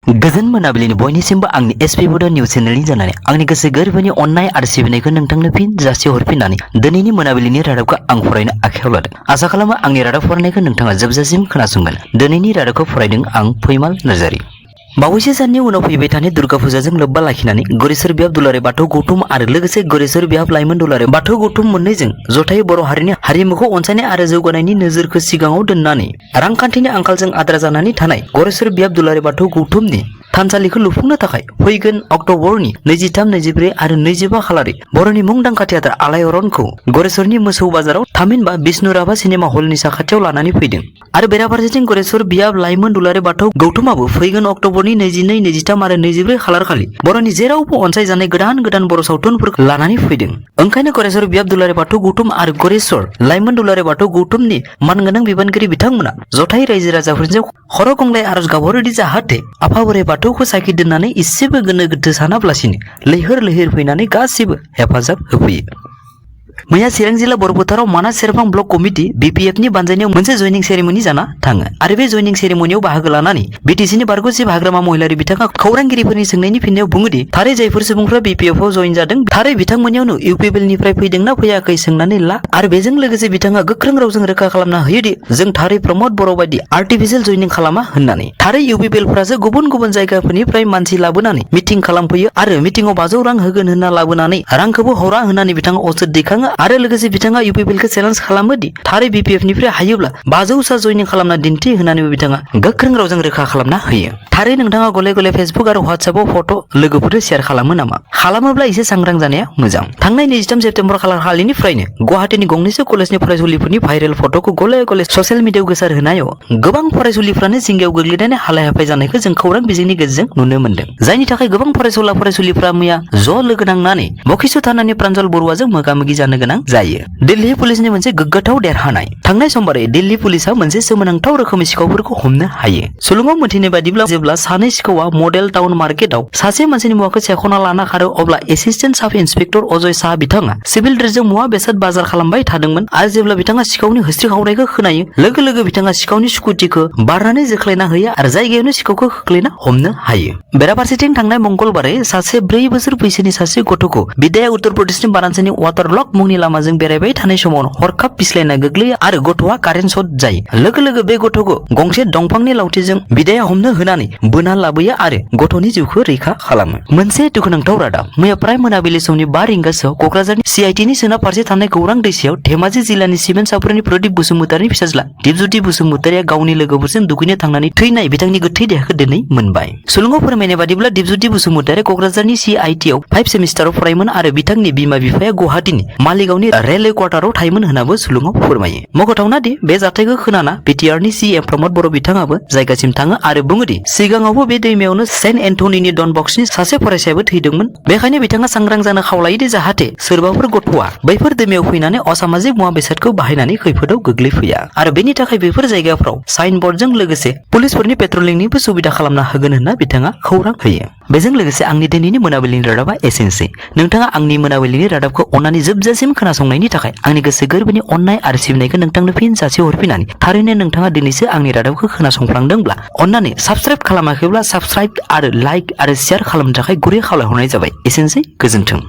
गोजोन मोनाबिलिनि बयनिसिमबो आंनि एसपि बड' निउस चेनेलनि जानानै आंनि गोसो गोरबोनि अननाय आरो सिबिनायखौ नोंथांनो फिन जासि हरफिननानै दिनैनि मोनाबिलिनि रादाबखौ आं फरायनो आखायाव लादों। आसा खालामो आंनि रादाब फरायनायखौ नोंथाङा जोबजासिम खोनासंगोन। दिनैनि रादाबखौ फरायदों आं फैमाल नार्जारि। बावैसो साननि उनाव फैबाय थानाय दुर्गा फुजाजों लोब्बा लाखिनानै गरेस्वर बिहाब दुलाराय बाथौ गौथुम आरो लोगोसे गरेस्वर बिहाब लाइमोन दुलाराय बाथौ गौथुम मोननैजों जथायै बर' हारिनि हारिमुखौ अनसायनाय आरो जौगानायनि नोजोरखौ सिगाङाव दोननानै रांखान्थिनि आंखालजों आद्रा जानानै थानाय गरेस्वर बिहाब दुलाराय बाथौ गौथुमनि थानसालिखौ लुफुंनो थाखाय फैगोन अक्ट'बरनि 23, 24 आरो 25 खालारै बर'नि मुंदांखा थियेटार आलायारनखौ गरेस्वरनि मोसौ बाजाराव थामहिनबा बिष्णु राभा सिनेमा हलनि साखाथियाव लानानै फैदों आरो बेराफारसेथिं गरेस्वर बिहाब लाइमोन दुलाराय बाथौ गौथुमाबो फैगोन अक्ट'बरनि 22, 23 आरो 24 खालार खालि बर'नि जेरावबो अनसायजानाय गोदान गोदान बर' सावथुनफोरखौ लानानै फैदों। ओंखायनो गरेस्वर बिहाब दुलाराय बाथौ गौथुम आरो गरेस्वर लाइमोन दुलाराय बाथौ गौथुमनि मानगोनां बिबानगिरि बिथांमोना जथायै रायजो राजाफोरजों खर' गंग्लाय आरज गाबहरोदि जाहाथे आफा बोराइ बाथौखौ साखि दोननानै इसेबो गोनो गोथो सानाब्लासिनो लैहोर लैहोर फैनानै गासिबो हेफाजाब होफैयो। मैया चिरां जिल्ला बर'फोथाराव मानास सेरफां ब्लक कमिटि बिपिएफनि बानजायनायाव मोनसे जयनिं सेरेमनि जाना थाङो आरो बे जयनिं सेरेमनियाव बाहागो लानानै बिटिसिनि बारग'सिब हाग्रामा महिलारि बिथाङा खौरांगिरिफोरनि सोंनायनि फिननायाव बुङोदि थारै जायफोर सुबुंफ्रा बिपिएफआव जयेन जादों थारै बिथांमोननियावनो इउपिपिएलनिफ्राय फैदोंना फैयाखै सोंनानै ला आरो बेजों लोगोसे बिथाङा गोख्रों रावजों रोखा खालामना होयोदि जों थारै प्रमद बर' बायदि आर्टिफिशियेल जयनिं खालामा होननानै। थारै इउपिपिएलफ्रासो गुबुन गुबुन जायगाफोरनिफ्राय मानसि लाबोनानै मिटिं खालामफैयो आरो मिटिंआव 500 रां होगोन होनना लाबोनानै रांखौबो हरा होननानै बिथाङा अजद दैखाङो आरो लोगोसे बिथाङा इउपिपिएलखौ चेलेन्ज खालामो दि थारै बिपिएफनिफ्राय हायोब्ला 500 सा जयनिं खालामना दिन्थि होननानैबो बिथाङा गोख्रों रावजों रोखा खालामना होयो। थारै नोंथाङा गले गले फेसबुक आरो व्हाट्सएपआव फट' लोगोफोरजों शेयार खालामो नामा? खालामोब्ला एसे सांग्रां जानाया मोजां। थांनाय 23 सेप्तेम्बर खालिनिफ्रायनो गुवाहाटीनि गंनैसो कलेजनि फरायसुलिफोरनि भाइरेल फट'खौ गले गले ससियेल मिडियायाव गोसार होनायाव गोबां फरायसुलिफ्रानो जिंगायाव गोग्लैनानै हालाय हाफाय जानायखौ जों खौरां बिजोंनि गेजेरजों नुनो मोन्दों। जायनि थाखाय गोबां फरायसुलिफ्रा मैया ज' लोगो नांनानै बक्सिस थानानि प्रान्जल बरुवाजों मोगा मोगि जानो गोनां जायो। दिल्ली पुलिसनि मोनसे गोग्गाथाव देरहानाय। थांनाय समबारै दिल्ली पुलिसा मोनसे सोमोनांथाव रोखोमै सिखावफोरखौ हमनो हायो। सुलुङाव मोनथिनाय बादिब्ला जेब्ला सानै सिखावा मडेल टाउन मार्केटआव सासे मानसिनि मुवाखौ सेख'ना लाना खारो अब्ला एसिस्टेन्ट साब इन्सपेक्टर अजय साहा बिथाङा सिभिल ड्रेसजों मुवा बेसाद बाजार खालामबाय थादोंमोन आरो जेब्ला बिथाङा सिखावनि होस्रि खावनायखौ खोनायो लोगो लोगो बिथाङा सिखावनि स्कुटिखौ बारनानै जोख्लायना होयो आरो जायगायावनो सिखावखौ खोख्लैना हमनो हायो। बेराफारसेथिं थांनाय मंगलबारै सासे 4 बोसोर बैसोनि सासे गथ'खौ बिद्याया उत्तर प्रदेशनि बाराणसीनि वाटारलक मुंनि लामाजों बेरायबाय थानाय समाव हरखाब फिस्लायना गोग्लैयो आरो गथ'आ कारेन्ट शट जायो। लोगो लोगो बे गथ'खौ गंसे दंफांनि लावथिजों बिद्याया हमनो होनानै बोना लाबोयो आरो गथ'नि जिउखौ रैखा खालामो। मोनसे दुखुनांथाव रादाब। मैया प्राय मोनाबिलि समनि 5 रिंगासोआव क'क्राझारनि सिआइटिनि सोनाब फारसे थानाय गौरां दैसायाव धेमाजि जिल्लानि सिमेन्ट सापरिनि प्रदीप बसुमतारिनि फिसाज्ला दिपज्योति बसुमतारिया गावनि लोगोफोरजों दुगैनो थांनानै थैनाय बिथांनि गोथै देहाखौ दिनै मोनबाय। सुलुङाव फोरमायनाय बादिब्ला दिपज्योति बसुमतारिया क'क्राझारनि सिआइटिआव 5 सेमिस्टाराव फरायोमोन आरो बिथांनि बिमा बिफाया गुवाहाटीनि मालिगावनि रेलवे क्वार्टाराव थायोमोन होननाबो सुलुङाव फोरमायो। मख'थावना दि बे जाथायखौ खोनाना बिटिआरनि सिएम प्रमद बर' बिथाङाबो जायगासिम थाङो आरो बुङोदि सिगाङावबो बे दैमायावनो सेन्ट एन्टनिनि डन बक्सनि सासे फरायसायाबो थैदोंमोन। बेखायनो बिथाङा सांग्रां जानो खावलायोदि जाहाथे सोरबाफोर गथ'आ बैफोर दैमायाव फैनानै असामाजिक मुवा बेसादखौ बाहायनानै खैफोदाव गोग्लैफैया आरो बेनि थाखाय बेफोर जायगाफ्राव साइन बर्डजों लोगोसे पुलिसफोरनि पेट्रलिंनिबो सुबिदा खालामना होगोन होनना बिथाङा खौरां होयो। बेजों लोगोसे आंनि दिनैनि मोनाबिलिनि रादाबा एसेनोसै। नोंथाङा आंनि मोनाबिलिनि रादाबखौ अननानै जोबजासिम खोनासंनायनि थाखाय आंनि गोसो गोरबोनि अननाय आरो सिबिनायखौ नोंथांनो फिन जासि हरफिननानै थारैनो नोंथाङा दिनैसो आंनि रादाबखौ खोनासंफ्लांदोंब्ला अननानै साबस्क्राइब खालामाखैब्ला साबस्क्राइब आरो लाइक आरो शेयार खालामनो थाखाय गुरै खावलायहरनाय जाबाय। एसेनोसै, गोजोन्थों।